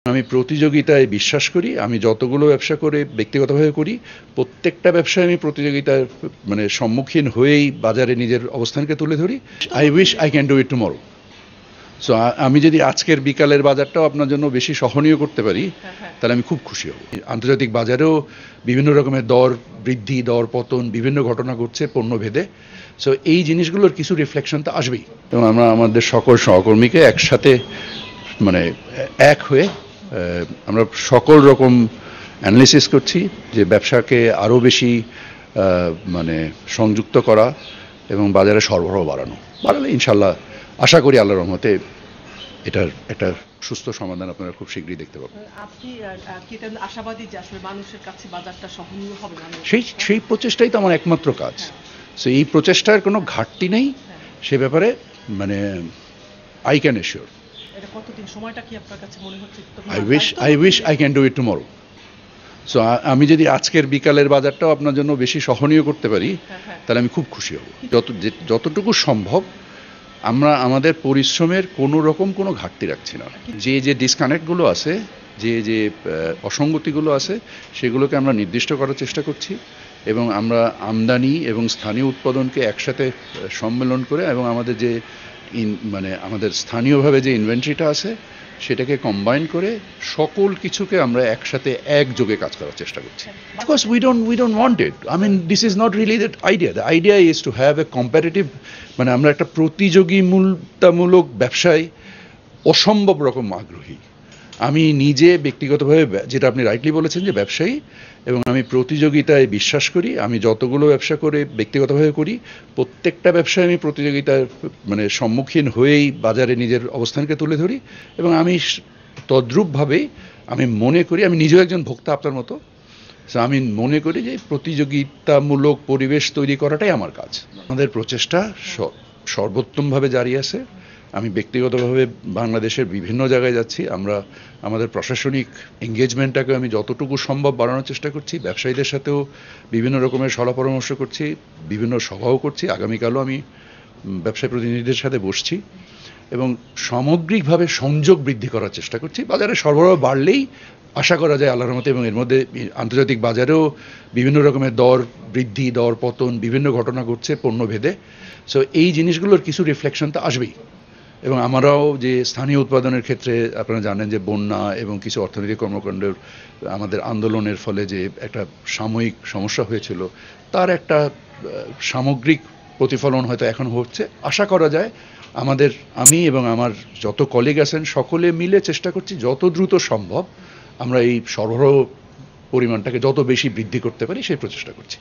আমি প্রতিযোগিতায় বিশ্বাস করি। আমি যতগুলো ব্যবসা করে ব্যক্তিগতভাবে করি, প্রত্যেকটা ব্যবসায় আমি প্রতিযোগিতার সম্মুখীন হয়েই বাজারে নিজের অবস্থানকে তুলে ধরি। I wish I can do it tomorrow. So আমি যদি আজকের বিকালের বাজারটাও আপনার জন্য বেশি সহনীয় করতে পারি, তাহলে আমি খুব খুশি হব। আন্তর্জাতিক বাজারেও বিভিন্ন রকমের দর বৃদ্ধি, দর পতন, বিভিন্ন ঘটনা ঘটছে পণ্যভেদে। সো এই জিনিসগুলোর কিছু রিফ্লেকশন তো আসবেই, এবং আমরা আমাদের সকল সহকর্মীকে একসাথে এক হয়ে আমরা সকল রকম অ্যানালিসিস করছি যে ব্যবসাকে আরও বেশি সংযুক্ত করা এবং বাজারে সরবরাহ বাড়ালে ইনশাল্লাহ আশা করি আল্লাহর রহমতে এটার একটা সুস্থ সমাধান আপনারা খুব শীঘ্রই দেখতে পাবেন। আপনি কি আশাবাদী যে আসলে মানুষের কাছে বাজারটা সহনীয় হবে? সেই প্রচেষ্টাই তো আমার একমাত্র কাজ। সো এই প্রচেষ্টার কোনো ঘাটতি নেই, সে ব্যাপারে আই ক্যান এশিওর। এটা কতদিন সময়টা কি আপনার কাছে মনে হচ্ছে? I wish I can do it tomorrow. So আমি যদি আজকের বিকালের বাজারটাও আপনার জন্য বেশি সহনীয় করতে পারি, তাহলে আমি খুব খুশি হব। যতটুকু সম্ভব আমরা আমাদের পরিশ্রমের কোনো রকম কোনো ঘাটতি রাখছি না। যে ডিসকানেক্টগুলো আছে, যে অসঙ্গতিগুলো আছে, সেগুলোকে আমরা নির্দিষ্ট করার চেষ্টা করছি, এবং আমরা আমদানি এবং স্থানীয় উৎপাদনকে একসাথে সম্মেলন করে এবং আমাদের যে আমাদের স্থানীয়ভাবে যে ইনভেন্টরিটা আছে সেটাকে কম্বাইন করে সকল কিছুকে আমরা একসাথে একযোগে কাজ করার চেষ্টা করছি। Of course we don't want it. I mean, this is not really that idea. The idea is to have a comparative, আমরা একটা প্রতিযোগিতামূলক ব্যবসায় অসম্ভব রকম আগ্রহী। আমি নিজে ব্যক্তিগতভাবে, যেটা আপনি রাইটলি বলেছেন যে ব্যবসায়ী, এবং আমি প্রতিযোগিতায় বিশ্বাস করি। আমি যতগুলো ব্যবসা করে ব্যক্তিগতভাবে করি, প্রত্যেকটা ব্যবসায় আমি প্রতিযোগিতার সম্মুখীন হয়েই বাজারে নিজের অবস্থানকে তুলে ধরি, এবং আমি তদ্রূপভাবেই আমি মনে করি, আমি নিজেও একজন ভোক্তা আপনার মতো, আমি মনে করি যে প্রতিযোগিতামূলক পরিবেশ তৈরি করাটাই আমার কাজ। আমাদের প্রচেষ্টা সর্বোত্তমভাবে জারি আছে। আমি ব্যক্তিগতভাবে বাংলাদেশের বিভিন্ন জায়গায় যাচ্ছি। আমরা আমাদের প্রশাসনিক এঙ্গেজমেন্টটাকে আমি যতটুকু সম্ভব বাড়ানোর চেষ্টা করছি। ব্যবসায়ীদের সাথেও বিভিন্ন রকমের সলা পরামর্শ করছি, বিভিন্ন সভাও করছি। আগামীকালও আমি ব্যবসায়ী প্রতিনিধিদের সাথে বসছি, এবং সামগ্রিকভাবে সংযোগ বৃদ্ধি করার চেষ্টা করছি। বাজারে সরবরাহ বাড়লেই আশা করা যায় আল্লাহর রহমতে, এবং এর মধ্যে আন্তর্জাতিক বাজারেও বিভিন্ন রকমের দর বৃদ্ধি, দর পতন, বিভিন্ন ঘটনা ঘটছে পণ্যভেদে। সো এই জিনিসগুলোর কিছু রিফ্লেকশন তো আসবেই, এবং আমরাও যে স্থানীয় উৎপাদনের ক্ষেত্রে আপনারা জানেন যে বন্যা এবং কিছু অর্থনৈতিক কর্মকাণ্ডের আমাদের আন্দোলনের ফলে যে একটা সাময়িক সমস্যা হয়েছিল, তার একটা সামগ্রিক প্রতিফলন হয়তো এখন হচ্ছে। আশা করা যায় আমি এবং আমার যত কলিগ আছেন সকলে মিলে চেষ্টা করছি যত দ্রুত সম্ভব আমরা এই সরবরাহ পরিমাণটাকে যত বেশি বৃদ্ধি করতে পারি সেই প্রচেষ্টা করছি।